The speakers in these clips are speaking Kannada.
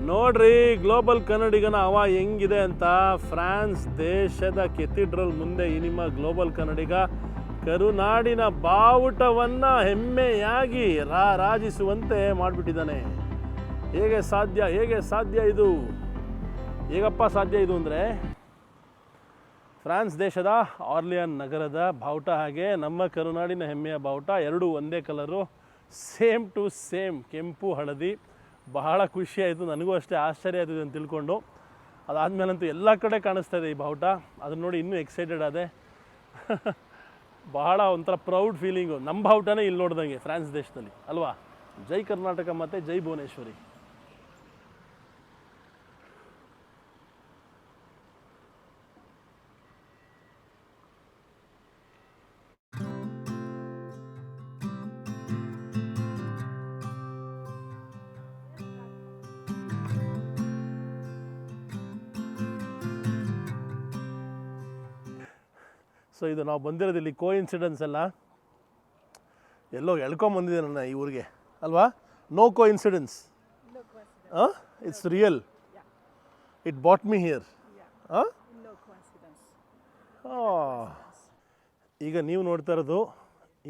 ನೋಡ್ರಿ ಗ್ಲೋಬಲ್ ಕನ್ನಡಿಗನ ಹವ ಹೆಂಗಿದೆ ಅಂತ. ಫ್ರಾನ್ಸ್ ದೇಶದ ಕೆಥಿಡ್ರಲ್ ಮುಂದೆ ಈ ನಿಮ್ಮ ಗ್ಲೋಬಲ್ ಕನ್ನಡಿಗ ಕರುನಾಡಿನ ಬಾವುಟವನ್ನ ಹೆಮ್ಮೆಯಾಗಿ ರಾರಾಜಿಸುವಂತೆ ಮಾಡಿಬಿಟ್ಟಿದ್ದಾನೆ. ಹೇಗೆ ಸಾಧ್ಯ ಇದು? ಹೇಗಪ್ಪ ಸಾಧ್ಯ ಇದು ಅಂದರೆ, ಫ್ರಾನ್ಸ್ ದೇಶದ ಆರ್ಲಿಯನ್ ನಗರದ ಬಾವುಟ ಹಾಗೆ ನಮ್ಮ ಕರುನಾಡಿನ ಹೆಮ್ಮೆಯ ಬಾವುಟ ಎರಡೂ ಒಂದೇ ಕಲರು, ಸೇಮ್ ಟು ಸೇಮ್, ಕೆಂಪು ಹಳದಿ. ಬಹಳ ಖುಷಿ ಆಯಿತು, ನನಗೂ ಅಷ್ಟೇ ಆಶ್ಚರ್ಯ ಆಯಿತು ಅಂತ ತಿಳ್ಕೊಂಡು. ಅದಾದಮೇಲಂತೂ ಎಲ್ಲ ಕಡೆ ಕಾಣಿಸ್ತಾ ಇದೆ ಈ ಬಾವುಟ. ಅದನ್ನು ನೋಡಿ ಇನ್ನೂ ಎಕ್ಸೈಟೆಡ್ ಆದೆ. ಬಹಳ ಒಂಥರ ಪ್ರೌಡ್ ಫೀಲಿಂಗು. ನಮ್ಮ ಬಾವುಟನೇ ಇಲ್ಲಿ ನೋಡ್ದಂಗೆ ಫ್ರಾನ್ಸ್ ದೇಶದಲ್ಲಿ ಅಲ್ವಾ. ಜೈ ಕರ್ನಾಟಕ ಮತ್ತು ಜೈ ಭುವನೇಶ್ವರಿ. ಸೊ ಇದು ನಾವು ಬಂದಿರೋದು ಇಲ್ಲಿ ಕೋಇನ್ಸಿಡೆನ್ಸ್ ಅಲ್ಲ, ಎಲ್ಲೋ ಎಳ್ಕೊಂಬಂದಿದೆ ನನ್ನ ಈ ಊರಿಗೆ ಅಲ್ವಾ. No coincidence, it's real. It brought me here. ಈಗ ನೀವು ನೋಡ್ತಾ ಇರೋದು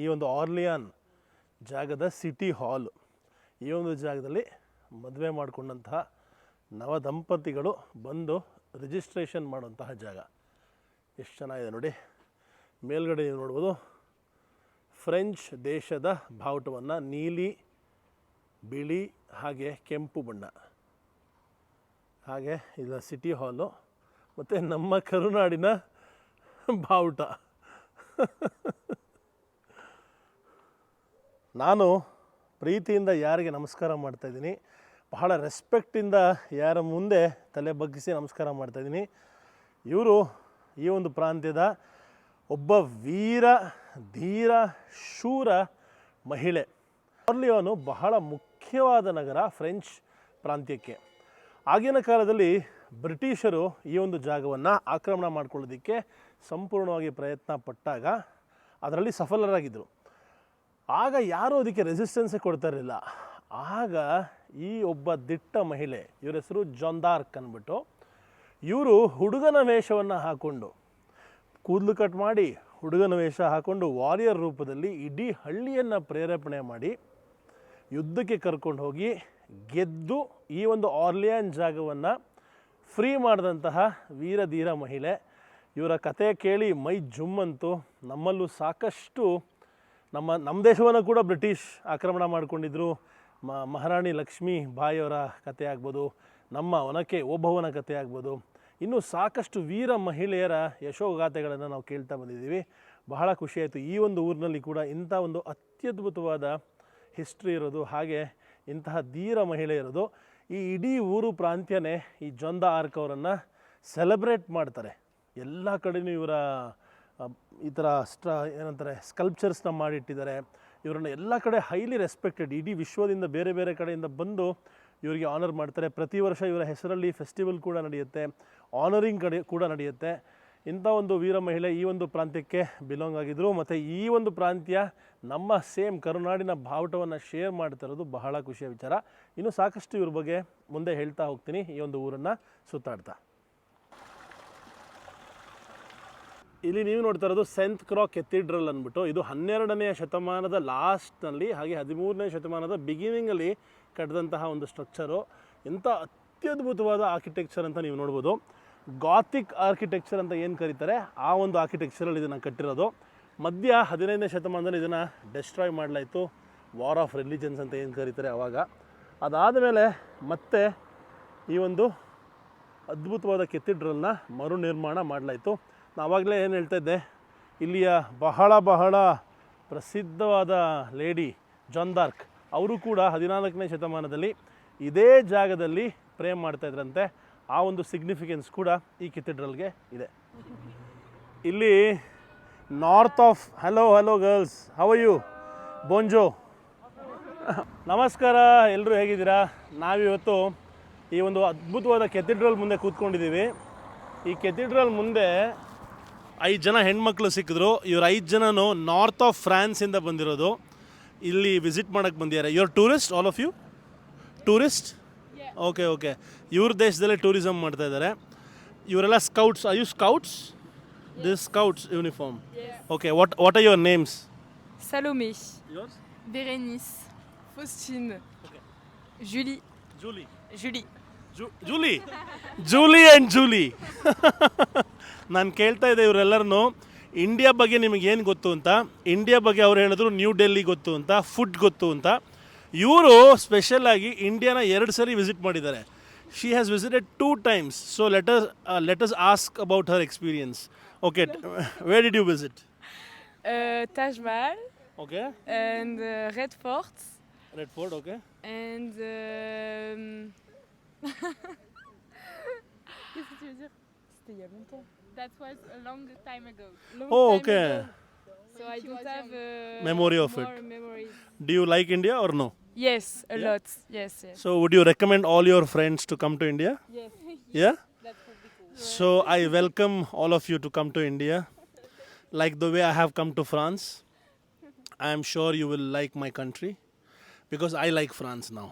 ಈ ಒಂದು ಆರ್ಲಿಯಾನ್ ಜಾಗದ ಸಿಟಿ ಹಾಲ್. ಈ ಒಂದು ಜಾಗದಲ್ಲಿ ಮದುವೆ ಮಾಡಿಕೊಂಡಂತಹ ನವ ದಂಪತಿಗಳು ಬಂದು ರಿಜಿಸ್ಟ್ರೇಷನ್ ಮಾಡುವಂತಹ ಜಾಗ. ಎಷ್ಟು ಚೆನ್ನಾಗಿದೆ ನೋಡಿ. ಮೇಲ್ಗಡೆ ನೀವು ನೋಡ್ಬೋದು ಫ್ರೆಂಚ್ ದೇಶದ ಬಾವುಟವನ್ನು ನೀಲಿ, ಬಿಳಿ ಹಾಗೆ ಕೆಂಪು ಬಣ್ಣ. ಹಾಗೆ ಇದು ಸಿಟಿ ಹಾಲು ಮತ್ತು ನಮ್ಮ ಕರುನಾಡಿನ ಬಾವುಟ. ನಾನು ಪ್ರೀತಿಯಿಂದ ಯಾರಿಗೆ ನಮಸ್ಕಾರ ಮಾಡ್ತಾಯಿದ್ದೀನಿ, ಬಹಳ ರೆಸ್ಪೆಕ್ಟಿಂದ ಯಾರ ಮುಂದೆ ತಲೆ ಬಗ್ಗಿಸಿ ನಮಸ್ಕಾರ ಮಾಡ್ತಾಯಿದ್ದೀನಿ. ಇವರು ಈ ಒಂದು ಪ್ರಾಂತ್ಯದ ಒಬ್ಬ ವೀರ ಧೀರ ಶೂರ ಮಹಿಳೆ. ಆರ್ಲಿಯಾನು ಬಹಳ ಮುಖ್ಯವಾದ ನಗರ ಫ್ರೆಂಚ್ ಪ್ರಾಂತ್ಯಕ್ಕೆ. ಆಗಿನ ಕಾಲದಲ್ಲಿ ಬ್ರಿಟಿಷರು ಈ ಒಂದು ಜಾಗವನ್ನು ಆಕ್ರಮಣ ಮಾಡ್ಕೊಳ್ಳೋದಕ್ಕೆ ಸಂಪೂರ್ಣವಾಗಿ ಪ್ರಯತ್ನ ಪಟ್ಟಾಗ ಅದರಲ್ಲಿ ಸಫಲರಾಗಿದ್ದರು. ಆಗ ಯಾರೂ ಅದಕ್ಕೆ ರೆಸಿಸ್ಟೆನ್ಸೇ ಕೊಡ್ತಾ ಇರಲಿಲ್ಲ. ಆಗ ಈ ಒಬ್ಬ ದಿಟ್ಟ ಮಹಿಳೆ, ಇವರ ಹೆಸರು ಜಾನ್ ಡಾರ್ಕ್ ಅಂದ್ಬಿಟ್ಟು, ಇವರು ಹುಡುಗನ ವೇಷವನ್ನು ಹಾಕ್ಕೊಂಡು, ಕೂದಲು ಕಟ್ ಮಾಡಿ ಹುಡುಗನ ವೇಷ ಹಾಕ್ಕೊಂಡು ವಾರಿಯರ್ ರೂಪದಲ್ಲಿ ಇಡೀ ಹಳ್ಳಿಯನ್ನು ಪ್ರೇರೇಪಣೆ ಮಾಡಿ ಯುದ್ಧಕ್ಕೆ ಕರ್ಕೊಂಡು ಹೋಗಿ ಗೆದ್ದು ಈ ಒಂದು ಆರ್ಲಿಯಾನ್ ಜಾಗವನ್ನು ಫ್ರೀ ಮಾಡಿದಂತಹ ವೀರಧೀರ ಮಹಿಳೆ. ಇವರ ಕತೆ ಕೇಳಿ ಮೈ ಜುಮ್ಮಂತು. ನಮ್ಮಲ್ಲೂ ಸಾಕಷ್ಟು ನಮ್ಮ ದೇಶವನ್ನು ಕೂಡ ಬ್ರಿಟಿಷ್ ಆಕ್ರಮಣ ಮಾಡಿಕೊಂಡಿದ್ರು. ಮಹಾರಾಣಿ ಲಕ್ಷ್ಮೀ ಬಾಯಿಯವರ ಕತೆ ಆಗ್ಬೋದು, ನಮ್ಮ ಒನಕೆ ಓಬವ್ವನ ಕತೆ ಆಗ್ಬೋದು, ಇನ್ನೂ ಸಾಕಷ್ಟು ವೀರ ಮಹಿಳೆಯರ ಯಶೋಗಾಥೆಗಳನ್ನು ನಾವು ಕೇಳ್ತಾ ಬಂದಿದ್ದೀವಿ. ಬಹಳ ಖುಷಿಯಾಯಿತು ಈ ಒಂದು ಊರಿನಲ್ಲಿ ಕೂಡ ಇಂಥ ಒಂದು ಅತ್ಯದ್ಭುತವಾದ ಹಿಸ್ಟ್ರಿ ಇರೋದು, ಹಾಗೆ ಇಂತಹ ಧೀರ ಮಹಿಳೆ ಇರೋದು. ಈ ಇಡೀ ಊರು ಪ್ರಾಂತ್ಯನೇ ಈ ಜಾನ್ ಡಾರ್ಕ್ ಅವರನ್ನು ಸೆಲೆಬ್ರೇಟ್ ಮಾಡ್ತಾರೆ. ಎಲ್ಲ ಕಡೆಯೂ ಇವರ ಈ ಥರ ಏನಂತಾರೆ ಸ್ಕಲ್ಪ್ಚರ್ಸ್ನ ಮಾಡಿಟ್ಟಿದ್ದಾರೆ. ಇವರನ್ನು ಎಲ್ಲ ಕಡೆ ಹೈಲಿ ರೆಸ್ಪೆಕ್ಟೆಡ್, ಇಡೀ ವಿಶ್ವದಿಂದ ಬೇರೆ ಬೇರೆ ಕಡೆಯಿಂದ ಬಂದು ಇವರಿಗೆ ಆನರ್ ಮಾಡ್ತಾರೆ. ಪ್ರತಿ ವರ್ಷ ಇವರ ಹೆಸರಲ್ಲಿ ಫೆಸ್ಟಿವಲ್ ಕೂಡ ನಡೆಯುತ್ತೆ, ಆನರಿಂಗ್ ಕೂಡ ನಡೆಯುತ್ತೆ. ಇಂಥ ಒಂದು ವೀರ ಮಹಿಳೆ ಈ ಒಂದು ಪ್ರಾಂತ್ಯಕ್ಕೆ ಬಿಲಾಂಗ್ ಆಗಿದ್ದರು. ಮತ್ತು ಈ ಒಂದು ಪ್ರಾಂತ್ಯ ನಮ್ಮ ಸೇಮ್ ಕರುನಾಡಿನ ಬಾವುಟವನ್ನು ಶೇರ್ ಮಾಡ್ತಿರೋದು ಬಹಳ ಖುಷಿಯ ವಿಚಾರ. ಇನ್ನೂ ಸಾಕಷ್ಟು ಇವ್ರ ಬಗ್ಗೆ ಮುಂದೆ ಹೇಳ್ತಾ ಹೋಗ್ತೀನಿ ಈ ಒಂದು ಊರನ್ನು ಸುತ್ತಾಡ್ತಾ. ಇಲ್ಲಿ ನೀವು ನೋಡ್ತಾ ಇರೋದು ಸೆಂಟ್ ಕ್ರಾ ಕೆಥಿಡ್ರಲ್ ಅಂದ್ಬಿಟ್ಟು, ಇದು 12ನೇ ಶತಮಾನದ ಲಾಸ್ಟ್ನಲ್ಲಿ ಹಾಗೆ 13ನೇ ಶತಮಾನದ ಬಿಗಿನಿಂಗಲ್ಲಿ ಕಟ್ಟಿದಂತಹ ಒಂದು ಸ್ಟ್ರಕ್ಚರು. ಎಂಥ ಅತ್ಯದ್ಭುತವಾದ ಆರ್ಕಿಟೆಕ್ಚರ್ ಅಂತ ನೀವು ನೋಡ್ಬೋದು. ಗಾಥಿಕ್ ಆರ್ಕಿಟೆಕ್ಚರ್ ಅಂತ ಏನು ಕರೀತಾರೆ, ಆ ಒಂದು ಆರ್ಕಿಟೆಕ್ಚರಲ್ಲಿ ಇದನ್ನು ಕಟ್ಟಿರೋದು. ಮಧ್ಯ 15ನೇ ಶತಮಾನದಲ್ಲಿ ಇದನ್ನು ಡೆಸ್ಟ್ರಾಯ್ ಮಾಡಲಾಯಿತು, ವಾರ್ ಆಫ್ ರಿಲಿಜನ್ಸ್ ಅಂತ ಏನು ಕರೀತಾರೆ ಆವಾಗ. ಅದಾದ ಮೇಲೆ ಮತ್ತೆ ಈ ಒಂದು ಅದ್ಭುತವಾದ ಕೆಥಿಡ್ರಲ್ನ ಮರು ನಿರ್ಮಾಣ ಮಾಡಲಾಯಿತು. ನಾನು ಆವಾಗಲೇ ಏನು ಹೇಳ್ತಾ ಇದ್ದೆ, ಇಲ್ಲಿಯ ಬಹಳ ಪ್ರಸಿದ್ಧವಾದ ಲೇಡಿ ಜಾನ್ ಡಾರ್ಕ್ ಅವರು ಕೂಡ 14ನೇ ಶತಮಾನದಲ್ಲಿ ಇದೇ ಜಾಗದಲ್ಲಿ ಪ್ರೇಮ್ ಮಾಡ್ತಾಯಿದ್ರಂತೆ. ಆ ಒಂದು ಸಿಗ್ನಿಫಿಕೆನ್ಸ್ ಕೂಡ ಈ ಕೆಥಿಡ್ರಲ್ಗೆ ಇದೆ. ಇಲ್ಲಿ north of hello girls, how are you? ಬೋಂಜೋ. ನಮಸ್ಕಾರ, ಎಲ್ಲರೂ ಹೇಗಿದ್ದೀರಾ? ನಾವಿವತ್ತು ಈ ಒಂದು ಅದ್ಭುತವಾದ ಕೆಥಿಡ್ರಲ್ ಮುಂದೆ ಕೂತ್ಕೊಂಡಿದ್ದೀವಿ. ಈ ಕೆಥಿಡ್ರಲ್ ಮುಂದೆ 5 ಜನ ಹೆಣ್ಮಕ್ಳು ಸಿಕ್ಕಿದ್ರು. ಇವ್ರು 5 ಜನನು ನಾರ್ತ್ ಆಫ್ ಫ್ರಾನ್ಸಿಂದ ಬಂದಿರೋದು. ಇಲ್ಲಿ ವಿಸಿಟ್ ಮಾಡೋಕ್ಕೆ ಬಂದಿದ್ದಾರೆ. You are tourist, all of you? Tourist? Yeah. Okay okay ಇವ್ರ ದೇಶದಲ್ಲೇ ಟೂರಿಸಮ್ ಮಾಡ್ತಾ ಇದ್ದಾರೆ. ಇವರೆಲ್ಲ scouts. Are you scouts? This scouts uniform. Okay, what are your names? Salomé, Yours? Bérénice, Faustine, Julie, Julie. Julie. Julie Julie and Julie. ನಾನು ಕೇಳ್ತಾ ಇದ್ದೆ ಇವರೆಲ್ಲರೂ ಇಂಡಿಯಾ ಬಗ್ಗೆ ನಿಮಗೇನು ಗೊತ್ತು ಅಂತ. ಇಂಡಿಯಾ ಬಗ್ಗೆ ಅವ್ರು ಹೇಳಿದ್ರು ನ್ಯೂ ಡೆಲ್ಲಿ ಗೊತ್ತು ಅಂತ, ಫುಡ್ ಗೊತ್ತು ಅಂತ. ಇವರು ಸ್ಪೆಷಲಾಗಿ ಇಂಡಿಯಾನ 2 ಸರಿ ವಿಸಿಟ್ ಮಾಡಿದ್ದಾರೆ. She has visited 2 times. So let us ask about her experience. Okay, where did you visit? Taj Mahal okay, and Red Fort Red Fort. Okay, and qu'est-ce que tu veux dire? C'était il y a longtemps. That was a long time ago. Oh, okay. So I don't have Memory of more it. memories. do you like India or no? Yes, a lot. Yes, yes. So would you recommend all your friends to come to India? Yes. Yeah? That would be cool. So I welcome all of you to come to India. Like the way I have come to France, I am sure you will like my country because I like France now.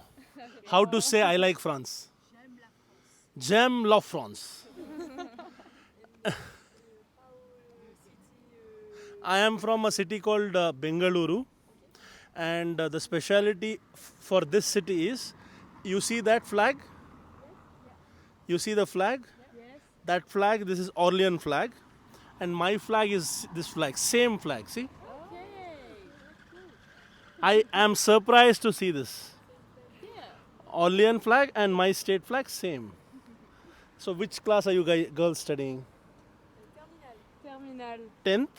How to say I like France? J'aime la France. I am from a city called Bengaluru, and the speciality for this city is, you see that flag? You see the flag? That flag, this is Orlean flag, and my flag is this flag, same flag, see? I am surprised to see this. Orlean flag and my state flag, same. So which class are you girls studying? Terminal. 10th?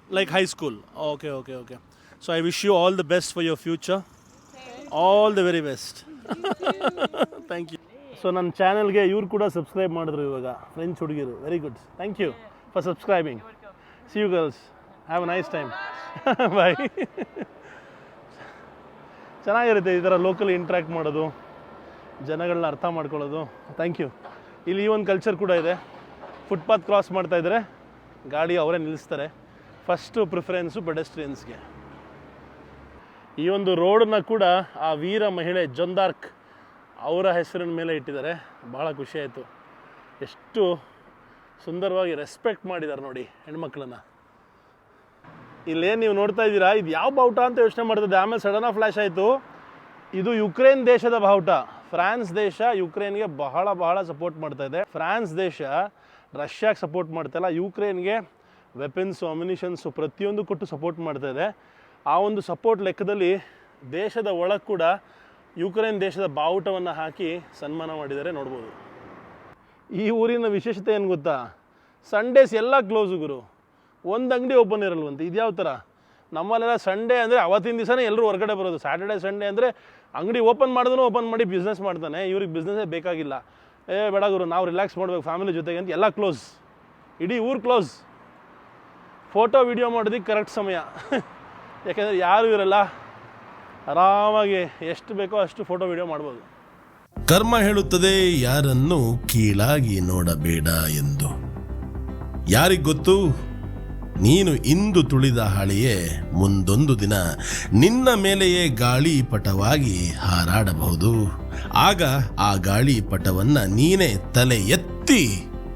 Like high school. Okay, okay, okay. So I wish you all the best for your future. All the very best. Thank you. So ನನ್ನ ಚಾನಲ್ಗೆ ಇವ್ರು ಕೂಡ ಸಬ್ಸ್ಕ್ರೈಬ್ ಮಾಡಿದ್ರು ಇವಾಗ, ಫ್ರೆಂಚ್ ಹುಡುಗಿರು. Very good, thank you for subscribing. See you girls, have a nice time. Bye. ಚೆನ್ನಾಗಿರುತ್ತೆ ಈ ಥರ ಲೋಕಲ್ ಇಂಟ್ರ್ಯಾಕ್ಟ್ ಮಾಡೋದು, ಜನಗಳನ್ನ ಅರ್ಥ ಮಾಡ್ಕೊಳ್ಳೋದು. Thank you. ಇಲ್ಲಿ ಈ ಒಂದು ಕಲ್ಚರ್ ಕೂಡ ಇದೆ. ಫುಟ್ಪಾತ್ ಕ್ರಾಸ್ ಮಾಡ್ತಾಯಿದ್ರೆ ಗಾಡಿ ಅವರೇ ನಿಲ್ಲಿಸ್ತಾರೆ. First preference ಪೆಡೆಸ್ಟ್ರಿಯನ್ಸ್ಗೆ. ಈ ಒಂದು ರೋಡನ್ನ ಕೂಡ ಆ ವೀರ ಮಹಿಳೆ ಜೊಂದಾರ್ಕ್ ಅವರ ಹೆಸರಿನ ಮೇಲೆ ಇಟ್ಟಿದ್ದಾರೆ. ಭಾಳ ಖುಷಿಯಾಯಿತು. ಎಷ್ಟು ಸುಂದರವಾಗಿ ರೆಸ್ಪೆಕ್ಟ್ ಮಾಡಿದ್ದಾರೆ ನೋಡಿ ಹೆಣ್ಮಕ್ಳನ್ನ. ಇಲ್ಲೇನು ನೀವು ನೋಡ್ತಾ ಇದ್ದೀರಾ, ಇದು ಯಾವ ಬಾವುಟ ಅಂತ ಯೋಚನೆ ಮಾಡ್ತಿದ್ದೆ, ಆಮೇಲೆ ಸಡನ್ ಫ್ಲ್ಯಾಶ್ ಆಯಿತು. ಇದು ಯುಕ್ರೇನ್ ದೇಶದ ಬಾವುಟ. ಫ್ರಾನ್ಸ್ ದೇಶ ಯುಕ್ರೇನ್ಗೆ ಬಹಳ ಬಹಳ ಸಪೋರ್ಟ್ ಮಾಡ್ತಾ ಇದೆ. ಫ್ರಾನ್ಸ್ ದೇಶ ರಷ್ಯಾಗೆ ಸಪೋರ್ಟ್ ಮಾಡ್ತಾಯಿಲ್ಲ, ಯುಕ್ರೇನ್ಗೆ ವೆಪನ್ಸು, ಅಮ್ಯುನಿಷನ್ಸು ಪ್ರತಿಯೊಂದು ಕೊಟ್ಟು ಸಪೋರ್ಟ್ ಮಾಡ್ತಾ ಇದೆ. ಆ ಒಂದು ಸಪೋರ್ಟ್ ಲೆಕ್ಕದಲ್ಲಿ ದೇಶದ ಒಳಗೆ ಕೂಡ ಯುಕ್ರೇನ್ ದೇಶದ ಬಾವುಟವನ್ನು ಹಾಕಿ ಸನ್ಮಾನ ಮಾಡಿದ್ದಾರೆ, ನೋಡ್ಬೋದು. ಈ ಊರಿನ ವಿಶೇಷತೆ ಏನು ಗೊತ್ತಾ, ಸಂಡೇಸ್ ಎಲ್ಲ ಕ್ಲೋಸು ಗುರು, ಒಂದು ಅಂಗಡಿ ಓಪನ್ ಇರಲ್ವಂತೆ. ಇದ್ಯಾವ ಥರ? ನಮ್ಮಲ್ಲೆಲ್ಲ ಸಂಡೇ ಅಂದರೆ ಅವತ್ತಿನ ದಿವಸನೇ ಎಲ್ಲರೂ ಹೊರಗಡೆ ಬರೋದು. ಸ್ಯಾಟರ್ಡೆ ಸಂಡೇ ಅಂದರೆ ಅಂಗಡಿ ಓಪನ್ ಮಾಡಿದ್ರು ಓಪನ್ ಮಾಡಿ ಬಿಸ್ನೆಸ್ ಮಾಡ್ತಾನೆ. ಇವ್ರಿಗೆ ಬಿಸ್ನೆಸ್ಸೇ ಬೇಕಾಗಿಲ್ಲ. ಬೇಡ ಗುರು, ನಾವು ರಿಲ್ಯಾಕ್ಸ್ ಮಾಡಬೇಕು ಫ್ಯಾಮಿಲಿ ಜೊತೆಗೆ ಅಂತ ಎಲ್ಲ ಕ್ಲೋಸ್. ಇಡೀ ಊರು ಕ್ಲೋಸ್. ಫೋಟೋ ವಿಡಿಯೋ ಮಾಡೋದಕ್ಕೆ ಕರೆಕ್ಟ್ ಸಮಯ. ಯಾಕೆಂದರೆ ಯಾರೂ ಇರಲ್ಲ, ಆರಾಮಾಗಿ ಎಷ್ಟು ಬೇಕೋ ಅಷ್ಟು ಫೋಟೋ ವಿಡಿಯೋ ಮಾಡ್ಬೋದು. ಕರ್ಮ ಹೇಳುತ್ತದೆ ಯಾರನ್ನು ಕೀಳಾಗಿ ನೋಡಬೇಡ ಎಂದು. ಯಾರಿಗೊತ್ತು, ನೀನು ಇಂದು ತುಳಿದ ಹಾಳೆಯೇ ಮುಂದೊಂದು ದಿನ ನಿನ್ನ ಮೇಲೆಯೇ ಗಾಳಿಪಟವಾಗಿ ಹಾರಾಡಬಹುದು. ಆಗ ಆ ಗಾಳಿಪಟವನ್ನ ನೀನೇ ತಲೆ ಎತ್ತಿ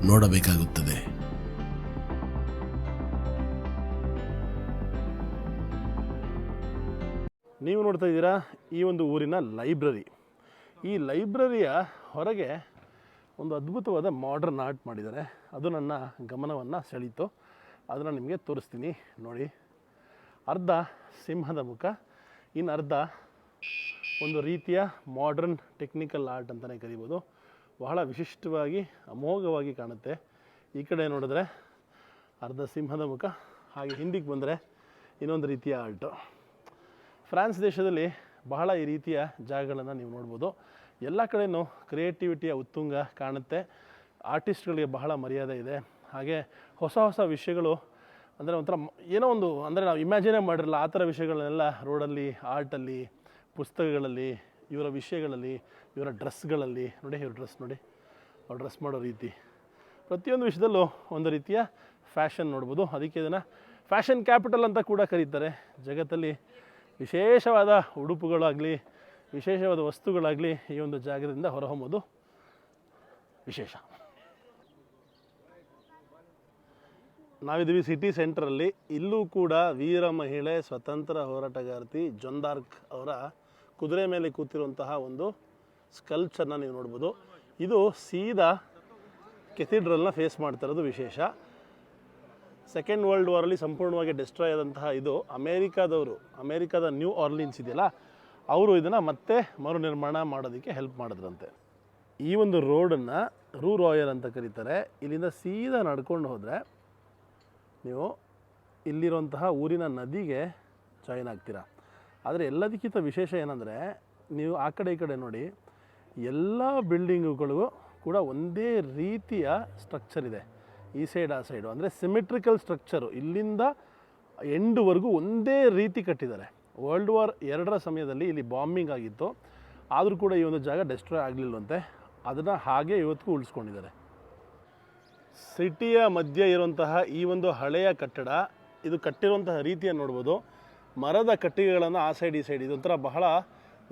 ನೋಡಬೇಕಾಗುತ್ತದೆ. ನೀವು ನೋಡ್ತಾ ಇದ್ದೀರಾ ಈ ಒಂದು ಊರಿನ ಲೈಬ್ರರಿ. ಈ ಲೈಬ್ರರಿಯ ಹೊರಗೆ ಒಂದು ಅದ್ಭುತವಾದ ಮಾಡರ್ನ್ ಆರ್ಟ್ ಮಾಡಿದ್ದಾರೆ. ಅದು ನನ್ನ ಗಮನವನ್ನು ಸೆಳೀತು. ಅದನ್ನು ನಿಮಗೆ ತೋರಿಸ್ತೀನಿ ನೋಡಿ. ಅರ್ಧ ಸಿಂಹದ ಮುಖ, ಇನ್ನು ಅರ್ಧ ಒಂದು ರೀತಿಯ ಮಾಡರ್ನ್ ಟೆಕ್ನಿಕಲ್ ಆರ್ಟ್ ಅಂತಲೇ ಕರಿಬೋದು. ಬಹಳ ವಿಶಿಷ್ಟವಾಗಿ ಅಮೋಘವಾಗಿ ಕಾಣುತ್ತೆ. ಈ ಕಡೆ ನೋಡಿದ್ರೆ ಅರ್ಧ ಸಿಂಹದ ಮುಖ, ಹಾಗೆ ಹಿಂದಿಗೆ ಬಂದರೆ ಇನ್ನೊಂದು ರೀತಿಯ ಆರ್ಟು. ಫ್ರಾನ್ಸ್ ದೇಶದಲ್ಲಿ ಬಹಳ ಈ ರೀತಿಯ ಜಾಗಗಳನ್ನು ನೀವು ನೋಡ್ಬೋದು. ಎಲ್ಲ ಕಡೆಯೂ ಕ್ರಿಯೇಟಿವಿಟಿಯ ಉತ್ತುಂಗ ಕಾಣುತ್ತೆ. ಆರ್ಟಿಸ್ಟ್ಗಳಿಗೆ ಬಹಳ ಮರ್ಯಾದೆ ಇದೆ. ಹಾಗೆ ಹೊಸ ಹೊಸ ವಿಷಯಗಳು, ಅಂದರೆ ಒಂಥರ ಏನೋ ಒಂದು, ಅಂದರೆ ನಾವು ಇಮ್ಯಾಜಿನೇ ಮಾಡಿರಲ್ಲ ಆ ಥರ ವಿಷಯಗಳನ್ನೆಲ್ಲ ರೋಡಲ್ಲಿ, ಆರ್ಟಲ್ಲಿ, ಪುಸ್ತಕಗಳಲ್ಲಿ, ಇವರ ವಿಷಯಗಳಲ್ಲಿ, ಇವರ ಡ್ರೆಸ್ಗಳಲ್ಲಿ ನೋಡಿ. ಇವ್ರ ಡ್ರೆಸ್ ನೋಡಿ, ಅವ್ರು ಡ್ರೆಸ್ ಮಾಡೋ ರೀತಿ, ಪ್ರತಿಯೊಂದು ವಿಷಯದಲ್ಲೂ ಒಂದು ರೀತಿಯ ಫ್ಯಾಷನ್ ನೋಡ್ಬೋದು. ಅದಕ್ಕೆ ಇದನ್ನು ಫ್ಯಾಷನ್ ಕ್ಯಾಪಿಟಲ್ ಅಂತ ಕೂಡ ಕರೀತಾರೆ. ಜಗತ್ತಲ್ಲಿ ವಿಶೇಷವಾದ ಉಡುಪುಗಳಾಗಲಿ, ವಿಶೇಷವಾದ ವಸ್ತುಗಳಾಗಲಿ ಈ ಒಂದು ಜಾಗದಿಂದ ಹೊರಹೊಮ್ಮೋದು ವಿಶೇಷ. ನಾವಿದ್ದೀವಿ ಸಿಟಿ ಸೆಂಟ್ರಲ್ಲಿ. ಇಲ್ಲೂ ಕೂಡ ವೀರ ಮಹಿಳೆ ಸ್ವತಂತ್ರ ಹೋರಾಟಗಾರ್ತಿ ಜಾನ್ ಡಾರ್ಕ್ ಅವರ ಕುದುರೆ ಮೇಲೆ ಕೂತಿರುವಂತಹ ಒಂದು ಸ್ಕಲ್ಪ್ಚರ್ನ ನೀವು ನೋಡ್ಬೋದು. ಇದು ಸೀದಾ ಕೆಥಿಡ್ರಲ್ನ ಫೇಸ್ ಮಾಡ್ತಾ ಇರೋದು ವಿಶೇಷ. ಸೆಕೆಂಡ್ ವರ್ಲ್ಡ್ ವಾರಲ್ಲಿ ಸಂಪೂರ್ಣವಾಗಿ ಡೆಸ್ಟ್ರಾಯ್ ಆದಂತಹ ಇದು ಅಮೇರಿಕಾದ ನ್ಯೂ ಆರ್ಲಿನ್ಸ್ ಇದೆಯಲ್ಲ, ಅವರು ಇದನ್ನು ಮತ್ತೆ ಮರುನಿರ್ಮಾಣ ಮಾಡೋದಕ್ಕೆ ಹೆಲ್ಪ್ ಮಾಡಿದ್ರಂತೆ. ಈ ಒಂದು ರೋಡನ್ನು ರೂ ರಾಯರ್ ಅಂತ ಕರೀತಾರೆ. ಇಲ್ಲಿಂದ ಸೀದಾ ನಡ್ಕೊಂಡು ಹೋದರೆ ನೀವು ಇಲ್ಲಿರುವಂತಹ ಊರಿನ ನದಿಗೆ ಜಾಯಿನ್ ಆಗ್ತೀರಾ. ಆದರೆ ಎಲ್ಲದಕ್ಕಿಂತ ವಿಶೇಷ ಏನಂದರೆ, ನೀವು ಆ ಕಡೆ ಈ ಕಡೆ ನೋಡಿ, ಎಲ್ಲ ಬಿಲ್ಡಿಂಗುಗಳಿಗೂ ಕೂಡ ಒಂದೇ ರೀತಿಯ ಸ್ಟ್ರಕ್ಚರ್ ಇದೆ. ಈ ಸೈಡ್ ಆ ಸೈಡು ಅಂದರೆ ಸಿಮೆಟ್ರಿಕಲ್ ಸ್ಟ್ರಕ್ಚರು. ಇಲ್ಲಿಂದ ಎಂಡ್ವರೆಗೂ ಒಂದೇ ರೀತಿ ಕಟ್ಟಿದ್ದಾರೆ. ವರ್ಲ್ಡ್ ವಾರ್ 2ರ ಸಮಯದಲ್ಲಿ ಇಲ್ಲಿ ಬಾಂಬಿಂಗ್ ಆಗಿತ್ತು, ಆದರೂ ಕೂಡ ಈ ಒಂದು ಜಾಗ ಡೆಸ್ಟ್ರಾಯ್ ಆಗಲಿಲ್ಲವಂತೆ. ಅದನ್ನು ಹಾಗೆ ಇವತ್ತಿಗೂ ಉಳಿಸ್ಕೊಂಡಿದ್ದಾರೆ. ಸಿಟಿಯ ಮಧ್ಯೆ ಇರುವಂತಹ ಈ ಒಂದು ಹಳೆಯ ಕಟ್ಟಡ, ಇದು ಕಟ್ಟಿರುವಂತಹ ರೀತಿಯನ್ನು ನೋಡ್ಬೋದು. ಮರದ ಕಟ್ಟಿಗೆಗಳನ್ನು ಆ ಸೈಡ್ ಈ ಸೈಡ್, ಇದೊಂಥರ ಬಹಳ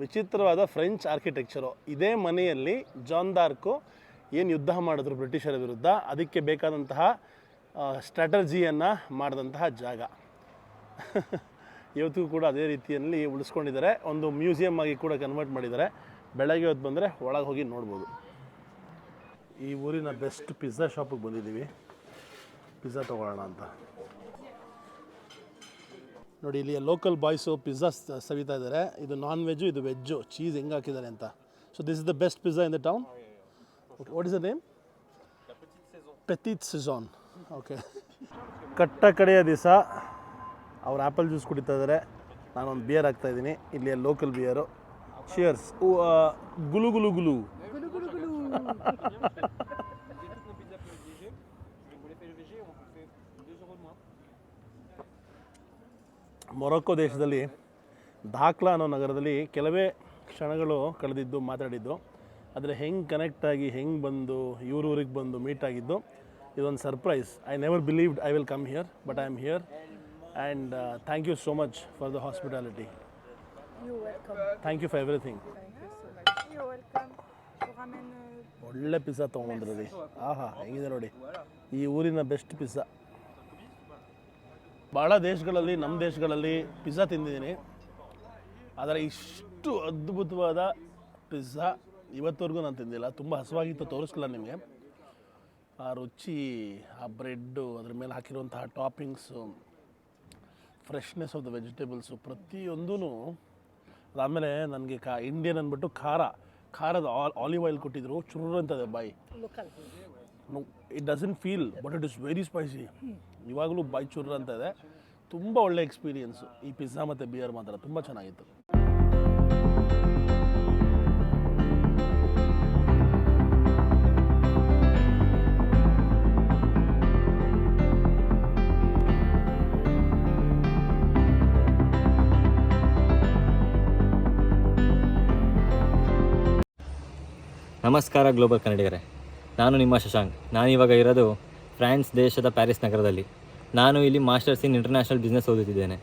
ವಿಚಿತ್ರವಾದ ಫ್ರೆಂಚ್ ಆರ್ಕಿಟೆಕ್ಚರು. ಇದೇ ಮನೆಯಲ್ಲಿ ಜಾನ್ ಡಾರ್ಕು ಏನು ಯುದ್ಧ ಮಾಡಿದ್ರು ಬ್ರಿಟಿಷರ ವಿರುದ್ಧ, ಅದಕ್ಕೆ ಬೇಕಾದಂತಹ ಸ್ಟ್ರಾಟಜಿಯನ್ನು ಮಾಡಿದಂತಹ ಜಾಗ. ಇವತ್ತಿಗೂ ಕೂಡ ಅದೇ ರೀತಿಯಲ್ಲಿ ಉಳಿಸ್ಕೊಂಡಿದ್ದಾರೆ. ಒಂದು ಮ್ಯೂಸಿಯಮ್ ಆಗಿ ಕೂಡ ಕನ್ವರ್ಟ್ ಮಾಡಿದ್ದಾರೆ. ಬೆಳಗ್ಗೆ ಹೊತ್ತು ಬಂದರೆ ಒಳಗೆ ಹೋಗಿ ನೋಡ್ಬೋದು. ಈ ಊರಿನ ಬೆಸ್ಟ್ ಪಿಜ್ಜಾ ಶಾಪಿಗೆ ಬಂದಿದ್ದೀವಿ, ಪಿಜ್ಜಾ ತೊಗೊಳ್ಳೋಣ ಅಂತ. ನೋಡಿ, ಇಲ್ಲಿ ಲೋಕಲ್ ಬಾಯ್ಸು ಪಿಜ್ಜಾ ಸವಿತಾ ಇದ್ದಾರೆ. ಇದು ನಾನ್ ವೆಜ್ಜು, ಇದು ವೆಜ್ಜು. ಚೀಸ್ ಹೆಂಗೆ ಹಾಕಿದ್ದಾರೆ ಅಂತ. So this is the best pizza in the town. Okay, what is the name? Petit Schezwan. Okay. ಕಟ್ಟ ಕಡೆಯ ದಿವಸ ಅವ್ರು ಆ್ಯಪಲ್ ಜ್ಯೂಸ್ ಕುಡಿತಾ ಇದ್ದಾರೆ. ನಾನೊಂದು ಬಿಯರ್ ಹಾಕ್ತಾಯಿದ್ದೀನಿ, ಇಲ್ಲಿ ಲೋಕಲ್ ಬಿಯರು. ಶಿಯರ್ಸ್. ಗುಲು ಗುಲು ಗುಲು. ಮೊರೊಕ್ಕೊ ದೇಶದಲ್ಲಿ ಧಾಕ್ಲಾ ಅನ್ನೋ ನಗರದಲ್ಲಿ ಕೆಲವೇ ಕ್ಷಣಗಳು ಕಳೆದಿದ್ದು, ಮಾತಾಡಿದ್ದು. ಆದರೆ ಹೆಂಗೆ ಕನೆಕ್ಟ್ ಆಗಿ ಹೆಂಗೆ ಬಂದು ಊರಿಗೆ ಬಂದು ಮೀಟ್ ಆಗಿದ್ದು, ಇದೊಂದು surprise. I never believed I will come here, but I am here. And thank you so much for the hospitality. You're welcome. Thank you for everything. Thank you so much. You're welcome. Je vous ramène ಒಳ್ಳೆ ಪಿಜ್ಜಾ ತೊಗೊಂಬಂದ್ರಿ. ಆಹಾ, ಹೆಂಗಿದೆ ನೋಡಿ, ಈ ಊರಿನ ಬೆಸ್ಟ್ ಪಿಜ್ಜಾ. ಭಾಳ ದೇಶಗಳಲ್ಲಿ, ನಮ್ಮ ದೇಶಗಳಲ್ಲಿ ಪಿಜ್ಜಾ ತಿಂದಿದ್ದೀನಿ, ಆದರೆ ಇಷ್ಟು ಅದ್ಭುತವಾದ ಪಿಜ್ಜಾ ಇವತ್ತವರೆಗೂ ನಾನು ತಿಂದಿಲ್ಲ. ತುಂಬ ಹಸುವಾಗಿತ್ತು, ತೋರಿಸ್ಲಿಲ್ಲ ನಿಮಗೆ. ಆ ರುಚಿ, ಆ ಬ್ರೆಡ್ಡು, ಅದ್ರ ಮೇಲೆ ಹಾಕಿರುವಂತಹ ಟಾಪಿಂಗ್ಸು, ಫ್ರೆಶ್ನೆಸ್ ಆಫ್ ದ ವೆಜಿಟೇಬಲ್ಸು, ಪ್ರತಿಯೊಂದೂ. ಅದಾದಮೇಲೆ ನನಗೆ ಇಂಡಿಯನ್ ಅಂದ್ಬಿಟ್ಟು ಖಾರದ ಆಲಿವ್ ಆಯಿಲ್ ಕೊಟ್ಟಿದ್ರು. ಚುರ್ರು ಅಂತದೆ ಬಾಯಿ. No, it doesn't feel, but it is very spicy. ಇವಾಗಲೂ ಬಾಯಿ ಚುರ್ರು ಅಂತ ಇದೆ. ತುಂಬ ಒಳ್ಳೆ ಎಕ್ಸ್ಪೀರಿಯೆನ್ಸು ಈ ಪಿಜ್ಜಾ ಮತ್ತು ಬಿಯರ್ ಮಾತ್ರ ತುಂಬ ಚೆನ್ನಾಗಿತ್ತು. ನಮಸ್ಕಾರ ಗ್ಲೋಬಲ್ ಕನ್ನಡಿಗರೇ, ನಾನು ನಿಮ್ಮ ಶಶಾಂಕ್. ನಾನಿವಾಗ ಇರೋದು ಫ್ರಾನ್ಸ್ ದೇಶದ ಪ್ಯಾರಿಸ್ ನಗರದಲ್ಲಿ. ನಾನು ಇಲ್ಲಿ ಮಾಸ್ಟರ್ಸ್ ಇನ್ ಇಂಟರ್ನ್ಯಾಷನಲ್ ಬಿಸ್ನೆಸ್ ಓದುತ್ತಿದ್ದೇನೆ.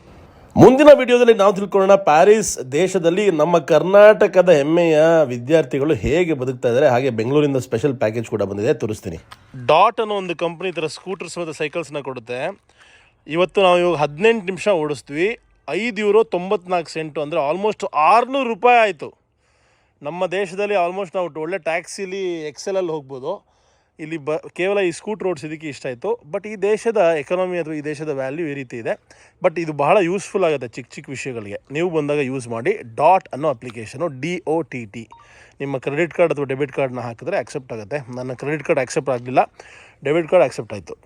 ಮುಂದಿನ ವಿಡಿಯೋದಲ್ಲಿ ನಾವು ತಿಳ್ಕೊಳ್ಳೋಣ ಪ್ಯಾರಿಸ್ ದೇಶದಲ್ಲಿ ನಮ್ಮ ಕರ್ನಾಟಕದ ಹೆಮ್ಮೆಯ ವಿದ್ಯಾರ್ಥಿಗಳು ಹೇಗೆ ಬದುಕ್ತಾ ಇದ್ದಾರೆ. ಹಾಗೆ ಬೆಂಗಳೂರಿಂದ ಸ್ಪೆಷಲ್ ಪ್ಯಾಕೇಜ್ ಕೂಡ ಬಂದಿದೆ, ತೋರಿಸ್ತೀನಿ. ಡಾಟ್ ಅನ್ನೋ ಒಂದು ಕಂಪ್ನಿ ಥರ ಸ್ಕೂಟರ್ಸ್ ಮತ್ತು ಸೈಕಲ್ಸ್ನ ಕೊಡುತ್ತೆ. ಇವತ್ತು ನಾವು ಇವಾಗ 18 ನಿಮಿಷ ಓಡಿಸ್ತೀವಿ. €5.94 ಅಂದರೆ ಆಲ್ಮೋಸ್ಟ್ ₹600 ಆಯಿತು. ನಮ್ಮ ದೇಶದಲ್ಲಿ ಆಲ್ಮೋಸ್ಟ್ ನಾವು ಒಳ್ಳೆ ಟ್ಯಾಕ್ಸಿಲಿ ಎಕ್ಸೆಲಲ್ಲಿ ಹೋಗ್ಬೋದು. ಇಲ್ಲಿ ಕೇವಲ ಈ ಸ್ಕೂಟರ್ ಓಡಿಸೋದಕ್ಕೆ ಇಷ್ಟ ಆಯಿತು. ಬಟ್ ಈ ದೇಶದ ಎಕನಾಮಿ ಅಥವಾ ಈ ದೇಶದ ವ್ಯಾಲ್ಯೂ ಈ ರೀತಿ ಇದೆ. ಬಟ್ ಇದು ಬಹಳ ಯೂಸ್ಫುಲ್ ಆಗುತ್ತೆ ಚಿಕ್ಕ ಚಿಕ್ಕ ವಿಷಯಗಳಿಗೆ. ನೀವು ಬಂದಾಗ ಯೂಸ್ ಮಾಡಿ. ಡಾಟ್ ಅನ್ನೋ ಅಪ್ಲಿಕೇಶನು, DOTT. ನಿಮ್ಮ ಕ್ರೆಡಿಟ್ ಕಾರ್ಡ್ ಅಥವಾ ಡೆಬಿಟ್ ಕಾರ್ಡ್ನ ಹಾಕಿದ್ರೆ ಆಕ್ಸೆಪ್ಟ್ ಆಗುತ್ತೆ. ನನ್ನ ಕ್ರೆಡಿಟ್ ಕಾರ್ಡ್ ಆಕ್ಸೆಪ್ಟ್ ಆಗಲಿಲ್ಲ, ಡೆಬಿಟ್ ಕಾರ್ಡ್ ಆಕ್ಸೆಪ್ಟ್ ಆಯಿತು.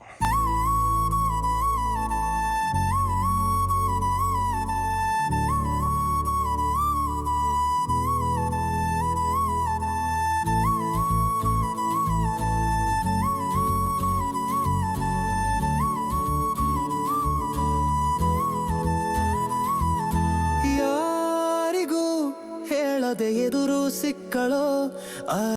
ಯಾರಿಗೂ ಹೇಳದೆ ಎದುರು ಸಿಕ್ಕಳೋ